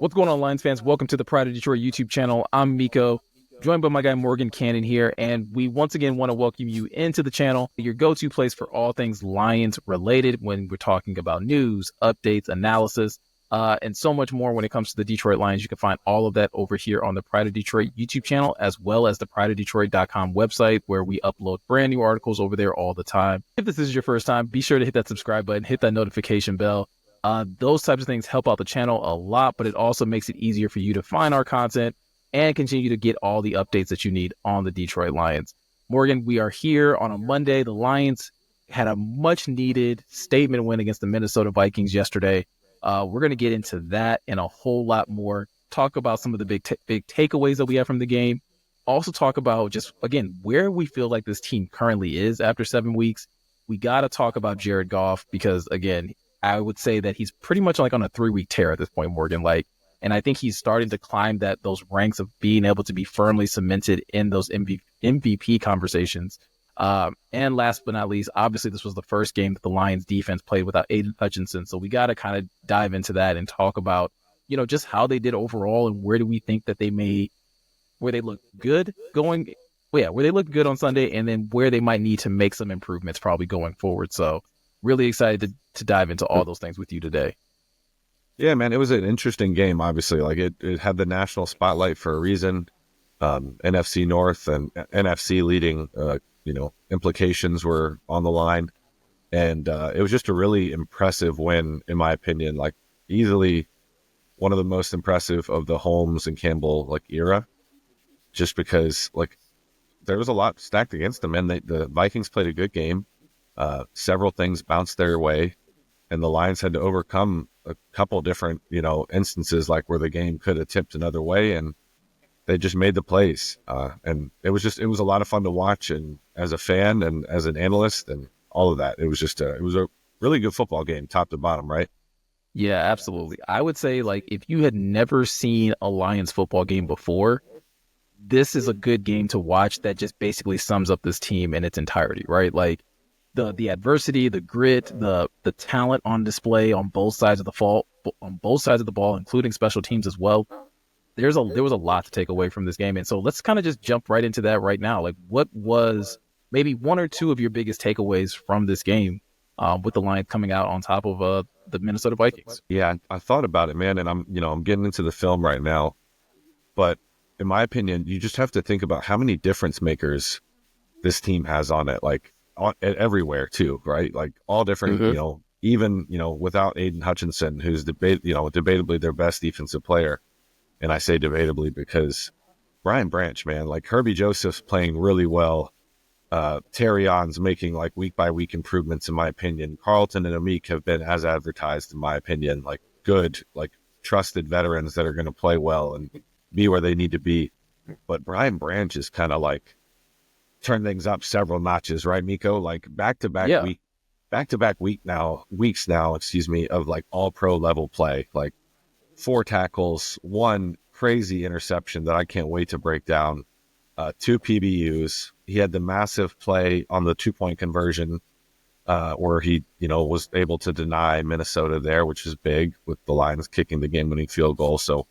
What's going on, Lions fans? Welcome to the Pride of Detroit YouTube channel. I'm Miko, joined by my guy Morgan Cannon here, and we once again want to welcome you into the channel, your go-to place for all things Lions related when we're talking about news, updates, analysis, and so much more when it comes to the Detroit Lions. You can find all of that over here on the Pride of Detroit YouTube channel, as well as the prideofdetroit.com website, where we upload brand new articles over there all the time. If this is your first time, be sure to hit that subscribe button, hit that notification bell. Those types of things help out the channel a lot, but it also makes it easier for you to find our content and continue to get all the updates that you need on the Detroit Lions. Morgan, we are here on a Monday. The Lions had a much needed statement win against the Minnesota Vikings yesterday. We're going to get into that and a whole lot more, talk about some of the big takeaways that we have from the game. Also talk about just, again, where we feel like this team currently is after 7 weeks. We got to talk about Jared Goff because, again, I would say that he's pretty much like on a 3-week tear at this point, Morgan. And I think he's starting to climb those ranks of being able to be firmly cemented in those MVP conversations. And last but not least, obviously this was the first game that the Lions defense played without Aiden Hutchinson. So we got to kind of dive into that and talk about, just how they did overall and where do we think that where they look good where they look good on Sunday, and then where they might need to make some improvements probably going forward. So really excited to dive into all those things with you today. Yeah, man, it was an interesting game, obviously. It had the national spotlight for a reason. NFC North and NFC leading, implications were on the line. And it was just a really impressive win, in my opinion. Easily one of the most impressive of the Holmes and Campbell, era. Just because, there was a lot stacked against them. And the Vikings played a good game. Several things bounced their way, and the Lions had to overcome a couple different, instances where the game could have tipped another way, and they just made the plays. And it was a lot of fun to watch, and as a fan and as an analyst and all of that, it was a really good football game, top to bottom, right? Yeah, absolutely. I would say if you had never seen a Lions football game before, this is a good game to watch that just basically sums up this team in its entirety, right? The adversity, the grit, the talent on display on both sides of the ball, including special teams as well. There was a lot to take away from this game, and so let's kind of just jump right into that right now. What was maybe one or two of your biggest takeaways from this game, with the Lions coming out on top of the Minnesota Vikings? Yeah, I thought about it, man, and I'm getting into the film right now, but in my opinion, you just have to think about how many difference makers this team has on it, everywhere too, right? All different, even, without Aiden Hutchinson, who's debatably their best defensive player. And I say debatably because Brian Branch, man, Herbie Joseph's playing really well. Terry On's making week by week improvements, in my opinion. Carlton and Amik have been as advertised, in my opinion, good, trusted veterans that are going to play well and be where they need to be. But Brian Branch is kind of turn things up several notches, right, Miko? Back-to-back weeks now, of all pro level play, 4 tackles, 1 crazy interception that I can't wait to break down, 2 PBUs. He had the massive play on the 2-point conversion, where he, was able to deny Minnesota there, which is big, with the Lions kicking the game-winning field goal. So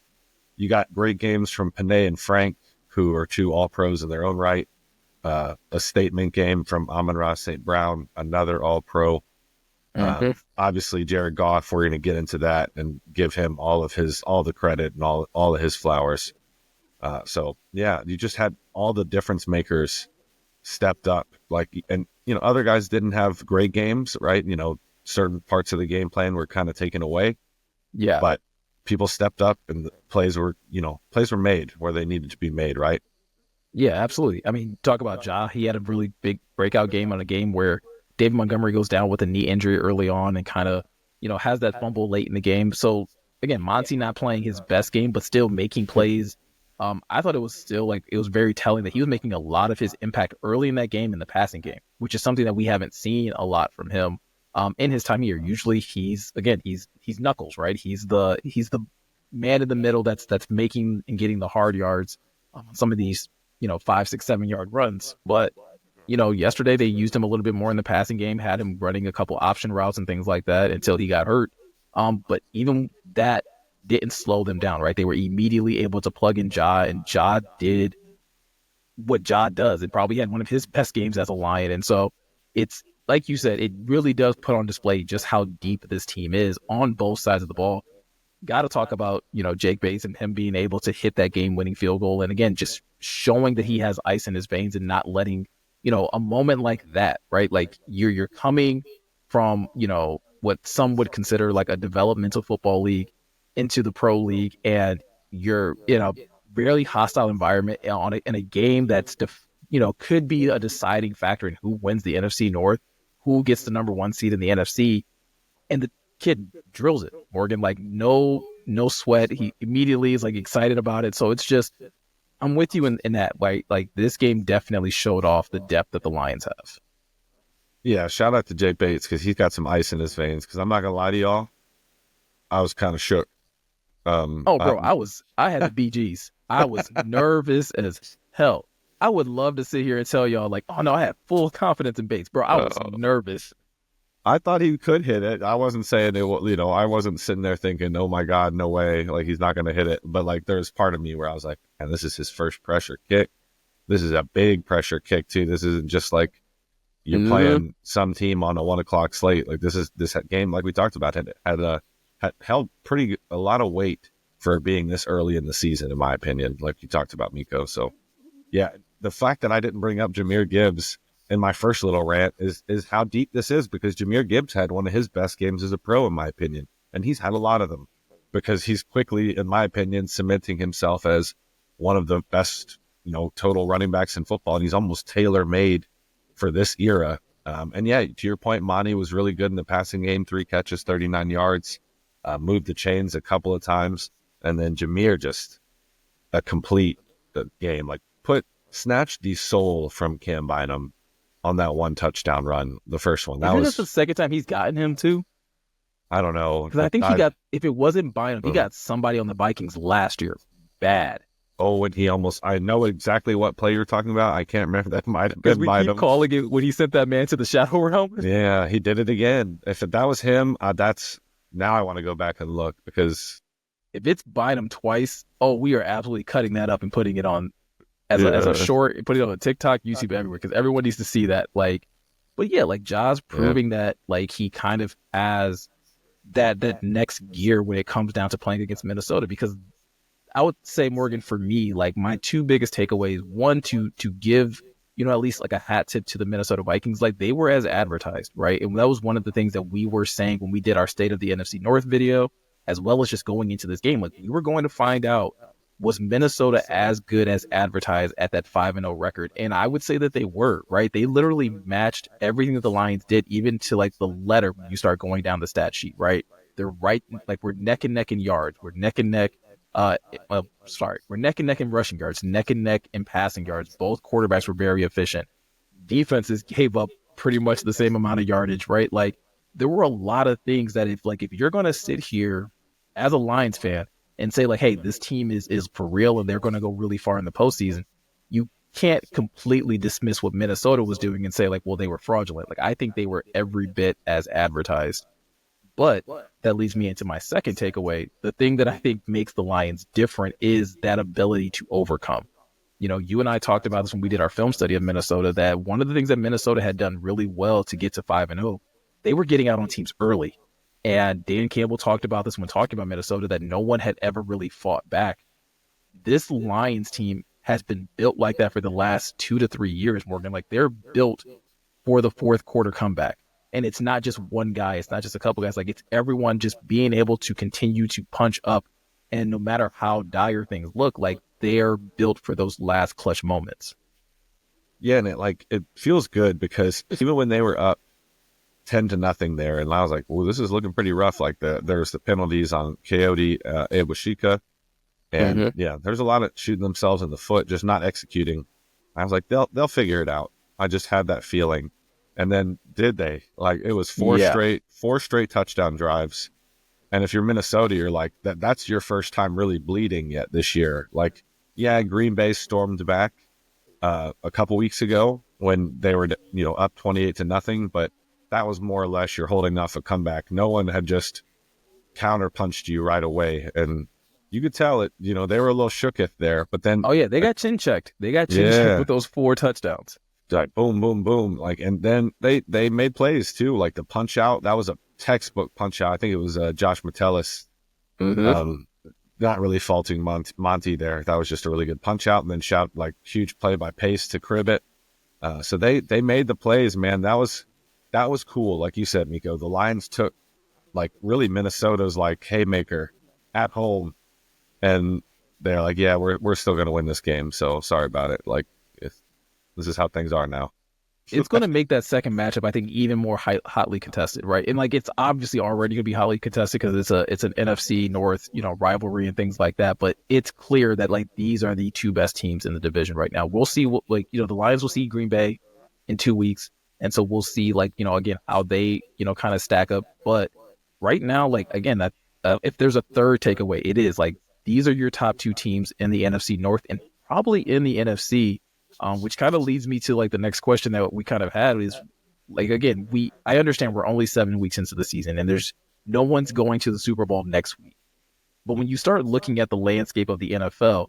you got great games from Panay and Frank, who are 2 all-pros in their own right. A statement game from Amon-Ra St. Brown, another all-pro. Obviously, Jared Goff, we're going to get into that and give him all the credit and all of his flowers. So, yeah, you just had all the difference makers stepped up. Other guys didn't have great games, right? Certain parts of the game plan were kind of taken away. Yeah. But people stepped up and the plays were made where they needed to be made, right? Yeah, absolutely. I mean, talk about Ja. He had a really big breakout game on a game where David Montgomery goes down with a knee injury early on and kind of, has that fumble late in the game. So, again, Monty not playing his best game, but still making plays. I thought it was still it was very telling that he was making a lot of his impact early in that game in the passing game, which is something that we haven't seen a lot from him in his time here. Usually he's knuckles, right? He's the man in the middle that's making and getting the hard yards on some of these 5, 6, 7 yard runs. But yesterday they used him a little bit more in the passing game, had him running a couple option routes and things like that until he got hurt. But even that, didn't slow them down, right? They were immediately able to plug in Ja, and Ja did what Ja does. It probably had one of his best games as a Lion. And so it's like you said, it really does put on display just how deep this team is on both sides of the ball. Got to talk about, Jake Bates and him being able to hit that game-winning field goal. And again, just showing that he has ice in his veins and not letting, a moment like that, right? Like you're coming from, what some would consider like a developmental football league into the pro league, and you're in a really hostile environment in a game that's, could be a deciding factor in who wins the NFC North, who gets the number one seed in the NFC. And the kid drills it, Morgan, like no sweat. He immediately is like excited about it. So it's just, I'm with you in that way. Like this game definitely showed off the depth that the Lions have. Yeah, shout out to Jake Bates because he's got some ice in his veins. Because I'm not gonna lie to y'all, I was kind of shook. Oh, bro, I had the BGs. I was nervous as hell. I would love to sit here and tell y'all like, oh no, I had full confidence in Bates, bro. I was nervous. I thought he could hit it. I wasn't saying it. I wasn't sitting there thinking, "Oh my God, no way! Like he's not going to hit it." But like, there's part of me where I was like, "And this is his first pressure kick. This is a big pressure kick too. This isn't just like you're playing some team on a 1:00 slate. Like this game, like we talked about, had held a lot of weight for being this early in the season, in my opinion. Like you talked about, Miko. So yeah, the fact that I didn't bring up Jahmyr Gibbs in my first little rant is how deep this is, because Jahmyr Gibbs had one of his best games as a pro, in my opinion. And he's had a lot of them because he's quickly, in my opinion, cementing himself as one of the best, total running backs in football. And he's almost tailor-made for this era. And yeah, to your point, Monty was really good in the passing game, 3 catches, 39 yards, moved the chains a couple of times. And then Jahmyr just a complete game, like snatched the soul from Cam Bynum on that 1 touchdown run, the first one. Isn't this the second time he's gotten him too? I don't know. Because I think he got, if it wasn't Bynum, he got somebody on the Vikings last year. Bad. Oh, when I know exactly what play you're talking about. I can't remember. That might have been Bynum. Because we keep calling it when he sent that man to the shadow realm. Yeah, he did it again. If that was him, now I want to go back and look, because if it's Bynum twice, we are absolutely cutting that up and putting it on as a short, put it on TikTok, YouTube, everywhere, because everyone needs to see that. Like, but yeah, like Ja's proving that like he kind of has that next gear when it comes down to playing against Minnesota. Because I would say, Morgan, for me, like my 2 biggest takeaways: one, to give at least like a hat tip to the Minnesota Vikings, like they were as advertised, right? And that was one of the things that we were saying when we did our State of the NFC North video, as well as just going into this game. Like we were going to find out, was Minnesota as good as advertised at that 5-0 record? And I would say that they were, right? They literally matched everything that the Lions did, even to like the letter when you start going down the stat sheet, right? They're right, like we're neck and neck in yards. We're neck and neck. We're neck and neck in rushing yards, neck and neck in passing yards. Both quarterbacks were very efficient. Defenses gave up pretty much the same amount of yardage, right? Like there were a lot of things that if you're going to sit here as a Lions fan and say like, hey, this team is for real and they're going to go really far in the postseason, you can't completely dismiss what Minnesota was doing and say like, well, they were fraudulent. Like I think they were every bit as advertised. But that leads me into my second takeaway. The thing that I think makes the Lions different is that ability to overcome. You and I talked about this when we did our film study of Minnesota, that one of the things that Minnesota had done really well to get to 5-0, they were getting out on teams early. And Dan Campbell talked about this when talking about Minnesota, that no one had ever really fought back. This Lions team has been built like that for the last 2 to 3 years, Morgan. Like they're built for the fourth quarter comeback. And it's not just one guy. It's not just a couple guys. Like it's everyone just being able to continue to punch up. And no matter how dire things look, like they're built for those last clutch moments. Yeah, and it feels good because even when they were up 10-0 there, and I was like, well, this is looking pretty rough. Like there's the penalties on Coyote Iwashika. And there's a lot of shooting themselves in the foot, just not executing. I was like, they'll figure it out. I just had that feeling. And then did they? Like it was four straight touchdown drives. And if you're Minnesota, you're like, that's your first time really bleeding yet this year. Like, yeah, Green Bay stormed back a couple weeks ago when they were up 28-0, but that was more or less you're holding off a comeback. No one had just counter punched you right away, and you could tell it. You know, they were a little shooketh there, but then Oh yeah, they got chin checked. They got chin checked yeah, with those 4 touchdowns. like boom, boom, boom, like, and then they made plays too, like the punch out. That was a textbook punch out. I think it was Josh Metellus. Mm-hmm. Not really faulting Monty there. That was just a really good punch out, and then like huge play by Pace to crib it. So they made the plays, man. That was cool. Like you said, Miko, the Lions took like really Minnesota's like haymaker at home, and they're like, yeah, we're still gonna win this game. So sorry about it. Like, this is how things are now. It's going to make that second matchup, I think, even more hotly contested, right? And like, it's obviously already going to be hotly contested because it's an NFC North, rivalry and things like that. But it's clear that like these are the 2 best teams in the division right now. We'll see what the Lions will see Green Bay in 2 weeks, and so we'll see like again how they kind of stack up. But right now, like again, that if there's a third takeaway, it is like these are your top 2 teams in the NFC North and probably in the NFC. Which kind of leads me to like the next question that we kind of had is like, again, I understand we're only 7 weeks into the season and there's no one's going to the Super Bowl next week. But when you start looking at the landscape of the NFL,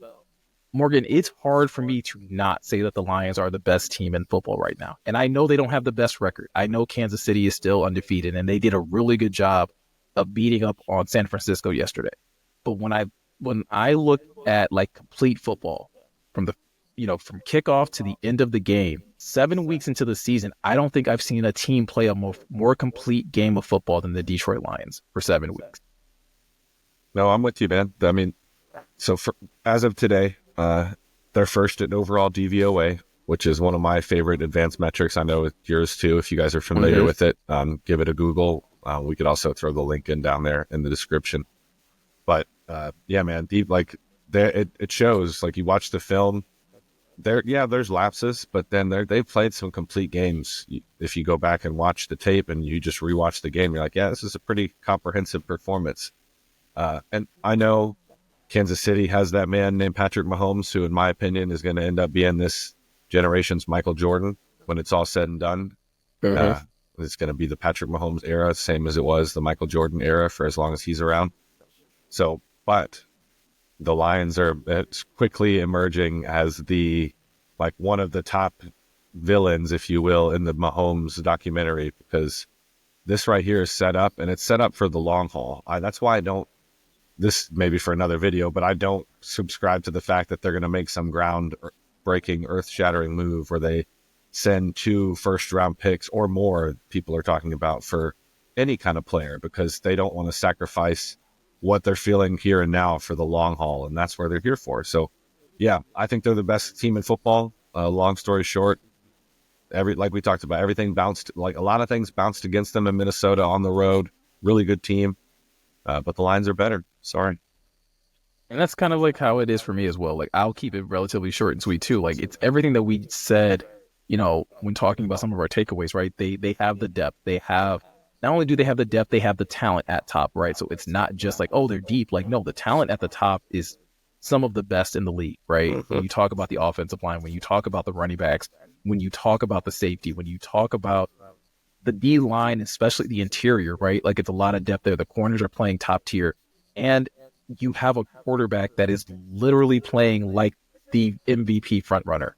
Morgan, it's hard for me to not say that the Lions are the best team in football right now. And I know they don't have the best record. I know Kansas City is still undefeated and they did a really good job of beating up on San Francisco yesterday. But when I look at like complete football from from kickoff to the end of the game, 7 weeks into the season, I don't think I've seen a team play a more complete game of football than the Detroit Lions for 7 weeks. No, I'm with you, man. I mean, so as of today, they're first in overall DVOA, which is one of my favorite advanced metrics. I know it's yours too. If you guys are familiar with it, give it a Google. We could also throw the link in down there in the description. But yeah, man, it shows. Like you watch the film. There's lapses, but then they've played some complete games. If you go back and watch the tape and you just rewatch the game, you're like, yeah, this is a pretty comprehensive performance. And I know Kansas City has that man named Patrick Mahomes, who in my opinion is going to end up being this generation's Michael Jordan when it's all said and done. It's going to be the Patrick Mahomes era, same as it was the Michael Jordan era for as long as he's around. So, but the Lions are quickly emerging as one of the top villains, if you will, in the Mahomes documentary, because this right here is set up, and it's set up for the long haul. That's why this may be for another video, but I don't subscribe to the fact that they're going to make some ground-breaking, earth-shattering move where they send 2 first-round picks or more, people are talking about, for any kind of player, because they don't want to sacrifice what they're feeling here and now for the long haul, and that's where they're here for. So, yeah, I think they're the best team in football. Long story short, like we talked about, everything bounced, like a lot of things bounced against them in Minnesota on the road. Really good team, but the Lions are better. Sorry. And that's kind of like how it is for me as well. Like I'll keep it relatively short and sweet too. Like it's everything that we said, when talking about some of our takeaways, right? They have the depth. They have. Not only do they have the depth, they have the talent at top, right? So it's not just like, oh, they're deep. Like, no, the talent at the top is some of the best in the league, right? When you talk about the offensive line, when you talk about the running backs, when you talk about the safety, when you talk about the D line, especially the interior, right? Like it's a lot of depth there. The corners are playing top tier. And you have a quarterback that is literally playing like the MVP front runner.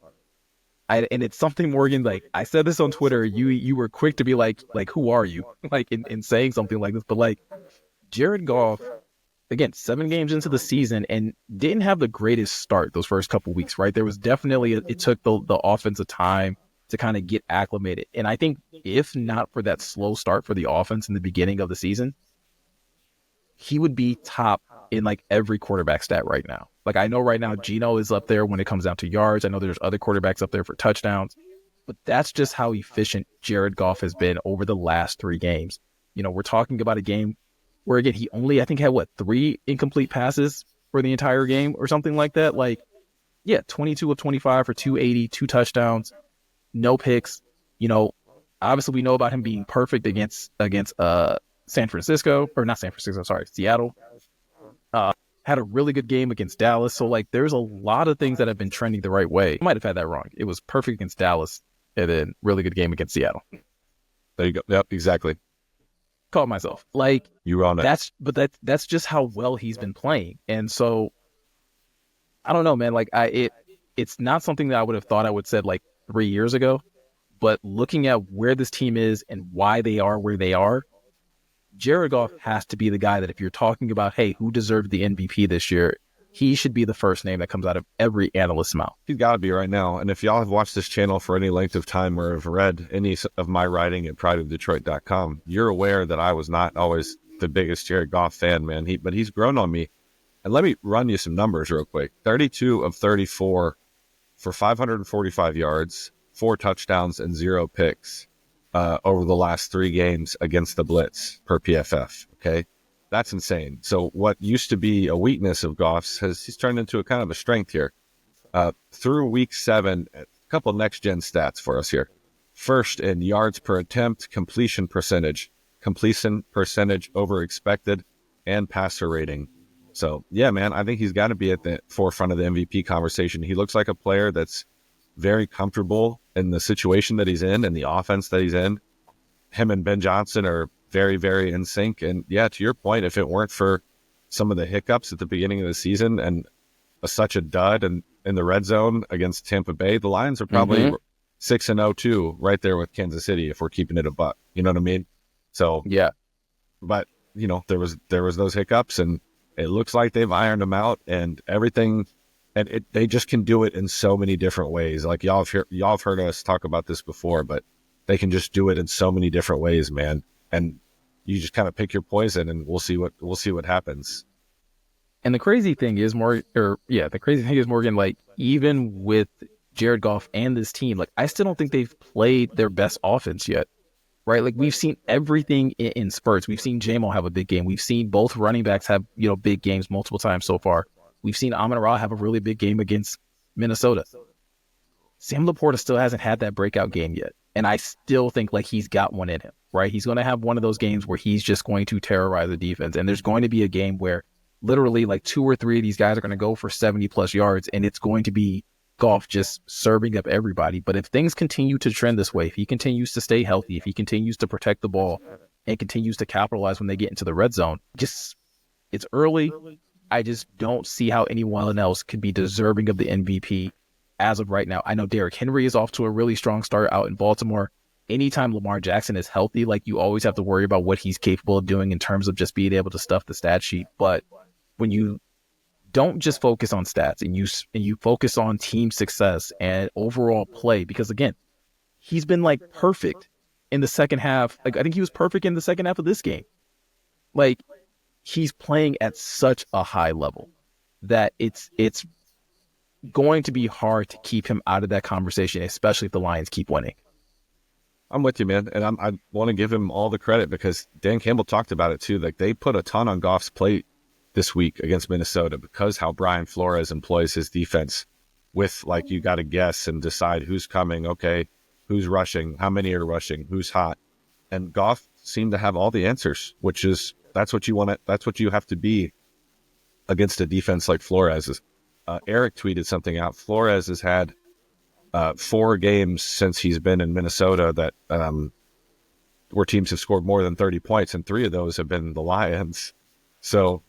And it's something, Morgan, like I said this on Twitter, you were quick to be like who are you? Like in saying something like this, but like Jared Goff, again, 7 games into the season and didn't have the greatest start those first couple weeks, right? There was definitely, it took the offensive time to kind of get acclimated. And I think if not for that slow start for the offense in the beginning of the season, he would be top in like every quarterback stat right now. Like I know right now Geno is up there when it comes down to yards. I know there's other quarterbacks up there for touchdowns, but that's just how efficient Jared Goff has been over the last 3 games. We're talking about a game where again, he only, I think, had 3 incomplete passes for the entire game or something like that. Like, yeah, 22 of 25 for 280, 2 touchdowns, no picks. Obviously we know about him being perfect against San Francisco, or not San Francisco, sorry, Seattle. Had a really good game against Dallas. So, like, there's a lot of things that have been trending the right way. I might have had that wrong. It was perfect against Dallas and then really good game against Seattle. There you go. Yep, exactly. Caught myself. Like You own it. that's just how well he's been playing. And so I don't know, man. Like it's not something that I would have thought I would said like 3 years ago. But looking at where this team is and why they are where they are, Jared Goff has to be the guy that if you're talking about, hey, who deserved the MVP this year, he should be the first name that comes out of every analyst's mouth. He's got to be right now. And if y'all have watched this channel for any length of time or have read any of my writing at prideofdetroit.com, you're aware that I was not always the biggest Jared Goff fan, man. But he's grown on me. And let me run you some numbers real quick. 32 of 34 for 545 yards, 4 touchdowns, and 0 picks over the last 3 games against the blitz per PFF. Okay. That's insane. So what used to be a weakness of Goff's he's turned into a kind of a strength here. Through week 7, a couple next-gen stats for us here. First in yards per attempt, completion percentage over expected, and passer rating. So, yeah, man, I think he's got to be at the forefront of the MVP conversation. He looks like a player that's very comfortable in the situation that he's in and the offense that he's in. Him and Ben Johnson are very, very in sync. And yeah, to your point, if it weren't for some of the hiccups at the beginning of the season and such a dud in the red zone against Tampa Bay, the Lions are probably 6-0 too, right there with Kansas City if we're keeping it a buck. You know what I mean? So yeah, but you know, there was those hiccups, and it looks like they've ironed them out and everything. And they just can do it in so many different ways. Like y'all have heard us talk about this before, but they can just do it in so many different ways, man. And you just kind of pick your poison, and we'll see what happens. And the crazy thing is, Morgan, like even with Jared Goff and this team, like I still don't think they've played their best offense yet, right? Like we've seen everything in spurts. We've seen J-Mo have a big game. We've seen both running backs have, big games multiple times so far. We've seen Amon-Ra have a really big game against Minnesota. Sam Laporta still hasn't had that breakout game yet. And I still think like he's got one in him, right? He's going to have one of those games where he's just going to terrorize the defense. And there's going to be a game where literally like 2 or 3 of these guys are going to go for 70 plus yards, and it's going to be Goff just serving up everybody. But if things continue to trend this way, if he continues to stay healthy, if he continues to protect the ball and continues to capitalize when they get into the red zone, it's early. I just don't see how anyone else could be deserving of the MVP as of right now. I know Derrick Henry is off to a really strong start out in Baltimore. Anytime Lamar Jackson is healthy, like you always have to worry about what he's capable of doing in terms of just being able to stuff the stat sheet. But when you don't just focus on stats and you focus on team success and overall play, because again, he's been like perfect in the second half. Like I think he was perfect in the second half of this game. Like he's playing at such a high level that it's going to be hard to keep him out of that conversation, especially if the Lions keep winning. I'm with you, man. And I want to give him all the credit because Dan Campbell talked about it too. Like they put a ton on Goff's plate this week against Minnesota because how Brian Flores employs his defense with like, you got to guess and decide who's coming. Okay. Who's rushing? How many are rushing? Who's hot? And Goff seemed to have all the answers, which is, that's what you want. That's what you have to be against a defense like Flores's. Eric tweeted something out. Flores has had 4 games since he's been in Minnesota that where teams have scored more than 30 points, and 3 of those have been the Lions. So,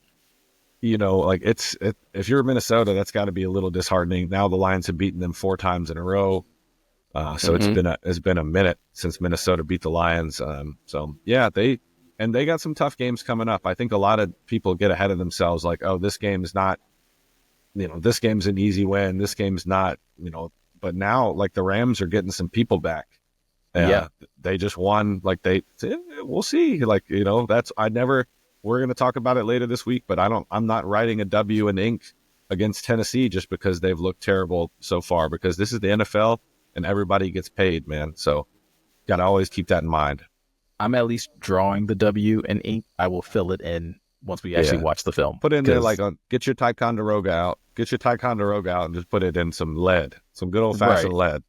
like if you're Minnesota, that's got to be a little disheartening. Now the Lions have beaten them 4 times in a row. So it's been a minute since Minnesota beat the Lions. So yeah, they got some tough games coming up. I think a lot of people get ahead of themselves, like, oh, this game is not, this game's an easy win. This game's not, but now like the Rams are getting some people back. Yeah. They just won. Like we'll see. Like, we're going to talk about it later this week, but I'm not writing a W in ink against Tennessee just because they've looked terrible so far, because this is the NFL and everybody gets paid, man. So got to always keep that in mind. I'm at least drawing the W in ink. I will fill it in once we actually watch the film. Put in there like, get your Ticonderoga out. Get your Ticonderoga out and just put it in some lead, some good old-fashioned lead.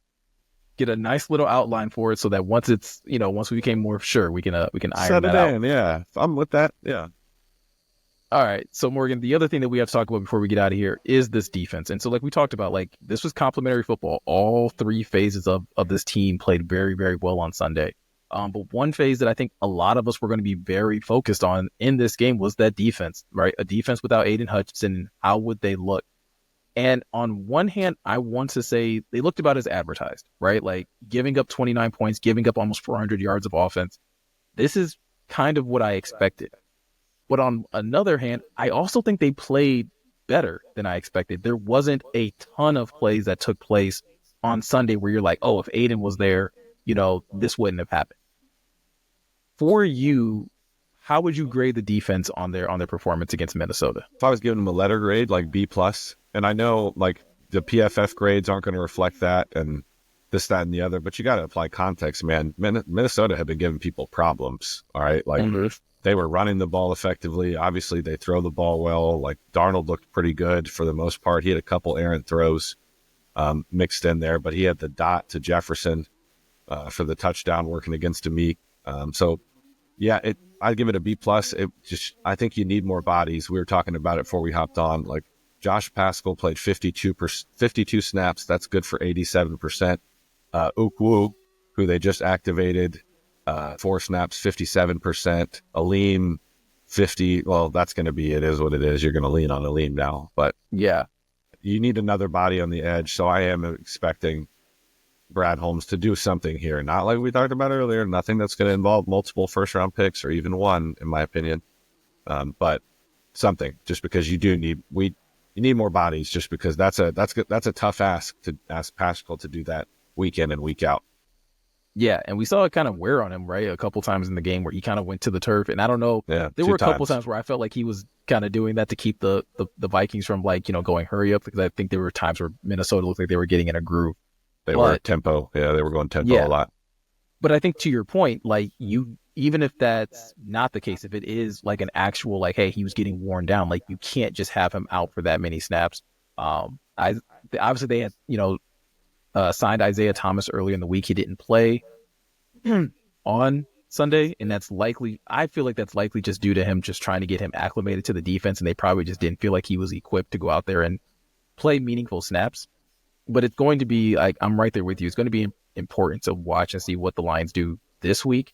Get a nice little outline for it so that once it's, once we became more sure, we can iron set that it out. In, yeah. I'm with that. Yeah. All right. So Morgan, the other thing that we have to talk about before we get out of here is this defense. And so like we talked about, like this was complimentary football. All 3 phases of this team played very, very well on Sunday. But one phase that I think a lot of us were going to be very focused on in this game was that defense, right? A defense without Aiden Hutchinson, how would they look? And on one hand, I want to say they looked about as advertised, right? Like giving up 29 points, giving up almost 400 yards of offense. This is kind of what I expected. But on another hand, I also think they played better than I expected. There wasn't a ton of plays that took place on Sunday where you're like, oh, if Aiden was there, this wouldn't have happened. For you, how would you grade the defense on their performance against Minnesota? If I was giving them a letter grade, like B plus, and I know like the PFF grades aren't going to reflect that and this, that, and the other, but you got to apply context, man. Minnesota had been giving people problems. All right. Like they were running the ball effectively. Obviously they throw the ball well. Like Darnold looked pretty good for the most part. He had a couple errant throws mixed in there, but he had the dot to Jefferson for the touchdown working against Amik. I'd give it a B plus. I think you need more bodies. We were talking about it before we hopped on. Like Josh Pascal played 52 snaps. That's good for 87%. Ukwu, who they just activated, 4 snaps, 57%. Aleem, 50. Well, that's going to be, it is what it is. You're going to lean on Aleem now, but yeah, you need another body on the edge. So I am expecting Brad Holmes to do something here. Not like we talked about earlier, nothing that's going to involve multiple first round picks or even one, in my opinion. But something, just because you need more bodies, just because that's a tough ask to ask Pascal to do that week in and week out. Yeah, and we saw it kind of wear on him, right? A couple times in the game where he kind of went to the turf, and I don't know. Yeah, there were a couple times where I felt like he was kind of doing that to keep the Vikings from going hurry up, because I think there were times where Minnesota looked like they were getting in a groove. They were tempo. Yeah, they were going tempo a lot. But I think to your point, like even if that's not the case, if it is like an actual, like, hey, he was getting worn down, like you can't just have him out for that many snaps. Obviously they had, signed Isaiah Thomas earlier in the week. He didn't play on Sunday, and I feel like that's likely just due to him just trying to get him acclimated to the defense, and they probably just didn't feel like he was equipped to go out there and play meaningful snaps. But it's going to be, like, I'm right there with you. It's going to be important to watch and see what the Lions do this week.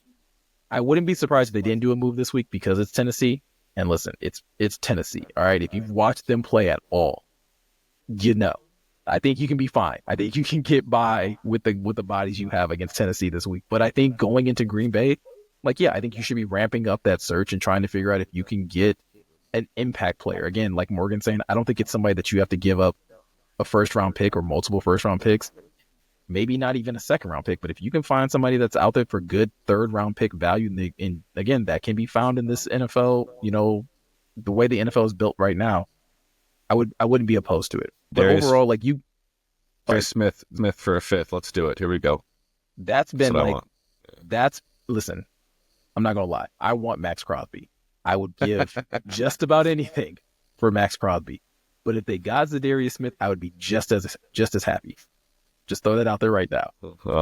I wouldn't be surprised if they didn't do a move this week because it's Tennessee. And listen, it's Tennessee. All right. If you've watched them play at all, I think you can be fine. I think you can get by with the bodies you have against Tennessee this week. But I think going into Green Bay, I think you should be ramping up that search and trying to figure out if you can get an impact player. Again, like Morgan's saying, I don't think it's somebody that you have to give up a first-round pick or multiple first-round picks, maybe not even a second-round pick. But if you can find somebody that's out there for good third-round pick value, and again, that can be found in this NFL, the way the NFL is built right now, I wouldn't be opposed to it. But overall, like you... Smith for a fifth. Let's do it. Here we go. That's been listen, I'm not going to lie. I want Max Crosby. I would give just about anything for Max Crosby. But if they got Zadarius Smith, I would be just as happy. Just throw that out there right now.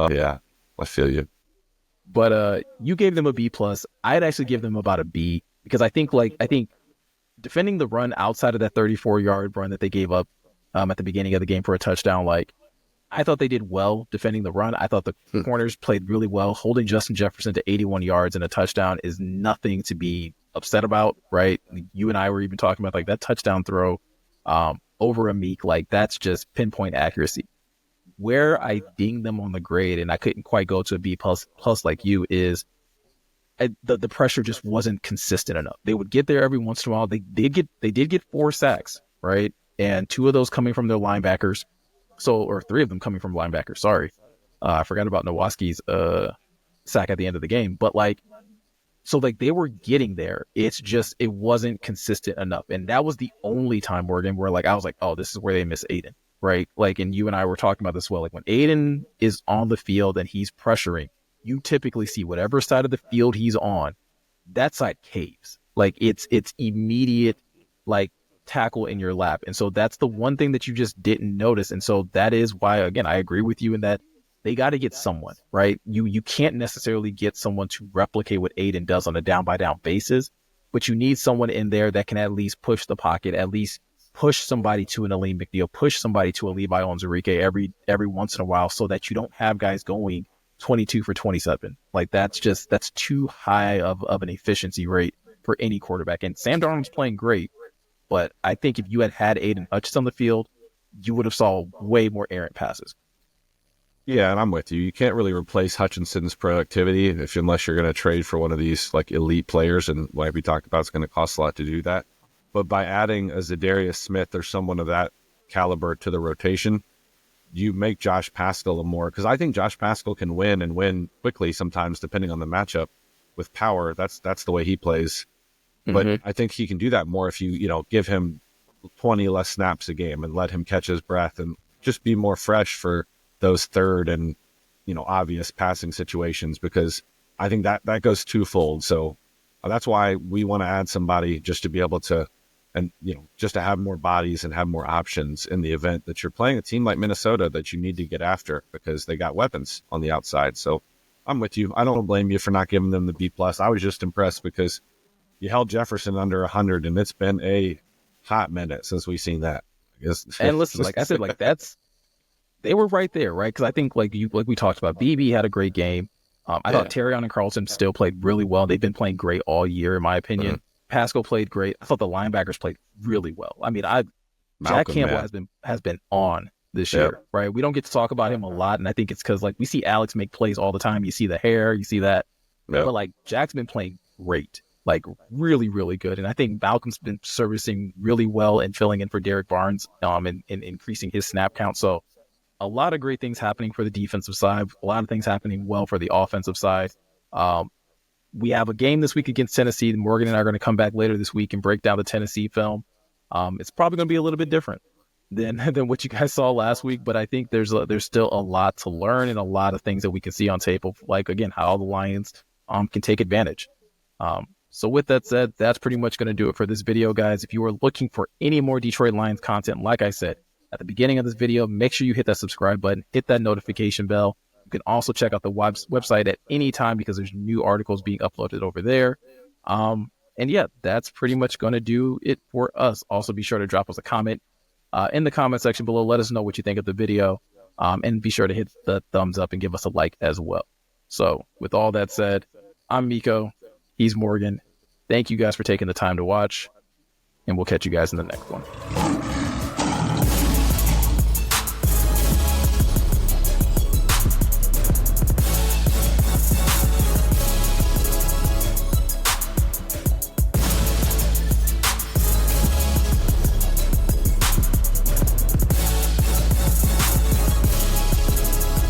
Yeah, I feel you. But you gave them a B plus. I'd actually give them about a B, because I think defending the run outside of that 34-yard run that they gave up at the beginning of the game for a touchdown, I thought they did well defending the run. I thought the corners played really well. Holding Justin Jefferson to 81 yards and a touchdown is nothing to be upset about, right? You and I were even talking about that touchdown throw over Amik, that's just pinpoint accuracy. Where I ding them on the grade, and I couldn't quite go to a B plus like you, is the pressure just wasn't consistent enough. They would get there every once in a while. They did get 4 sacks, right? And 2 of those coming from their linebackers. Or 3 of them coming from linebackers. Sorry. I forgot about Nowaski's sack at the end of the game. But they were getting there. It's just, it wasn't consistent enough. And that was the only time, Morgan, where I was like, oh, this is where they miss Aiden, right? And you and I were talking about this well. When Aiden is on the field and he's pressuring, you typically see whatever side of the field he's on, that side caves. It's immediate, tackle in your lap. And so that's the one thing that you just didn't notice. And so that is why, again, I agree with you in that they got to get someone, right? You can't necessarily get someone to replicate what Aiden does on a down-by-down basis, but you need someone in there that can at least push the pocket, at least push somebody to an Aleem McNeil, push somebody to a Levi Onwuzurike every once in a while, so that you don't have guys going 22 for 27. Like that's too high of an efficiency rate for any quarterback. And Sam Darnold's playing great, but I think if you had Aiden Hutchinson on the field, you would have saw way more errant passes. Yeah, and I'm with you. You can't really replace Hutchinson's productivity unless you're going to trade for one of these like elite players, and like we talked about, it's going to cost a lot to do that. But by adding a Zadarius Smith or someone of that caliber to the rotation, you make Josh Paschal more, because I think Josh Paschal can win and win quickly sometimes depending on the matchup with power. That's the way he plays. But I think he can do that more if you give him 20 less snaps a game and let him catch his breath and just be more fresh for those third and obvious passing situations, because I think that goes twofold. So that's why we want to add somebody just to be able to, and just to have more bodies and have more options in the event that you're playing a team like Minnesota that you need to get after, because they got weapons on the outside. So I'm with you. I don't blame you for not giving them the B+. I was just impressed because you held Jefferson under 100, and it's been a hot minute since we've seen that. And listen, like I said, like they were right there, right? Because I think like we talked about, BB had a great game. I thought Terrion and Carlson still played really well. They've been playing great all year, in my opinion. Paschal played great. I thought the linebackers played really well. I mean, Jack Campbell has been on this year, right? We don't get to talk about him a lot, and I think it's because like we see Alex make plays all the time. You see the hair, you see that, but like Jack's been playing great, like really, really good. And I think Malcolm's been servicing really well and filling in for Derek Barnes, and increasing his snap count. So a lot of great things happening for the defensive side. A lot of things happening well for the offensive side. We have a game this week against Tennessee. Morgan and I are going to come back later this week and break down the Tennessee film. It's probably going to be a little bit different than what you guys saw last week, but I think there's still a lot to learn and a lot of things that we can see on tape of, like, again, how the Lions can take advantage. So with that said, that's pretty much going to do it for this video, guys. If you are looking for any more Detroit Lions content, like I said at the beginning of this video, make sure you hit that subscribe button, hit that notification bell. You can also check out the website at any time because there's new articles being uploaded over there. And yeah, that's pretty much going to do it for us. Also, be sure to drop us a comment in the comment section below. Let us know what you think of the video, and be sure to hit the thumbs up and give us a like as well. So with all that said, I'm Miko. He's Morgan. Thank you guys for taking the time to watch, and we'll catch you guys in the next one.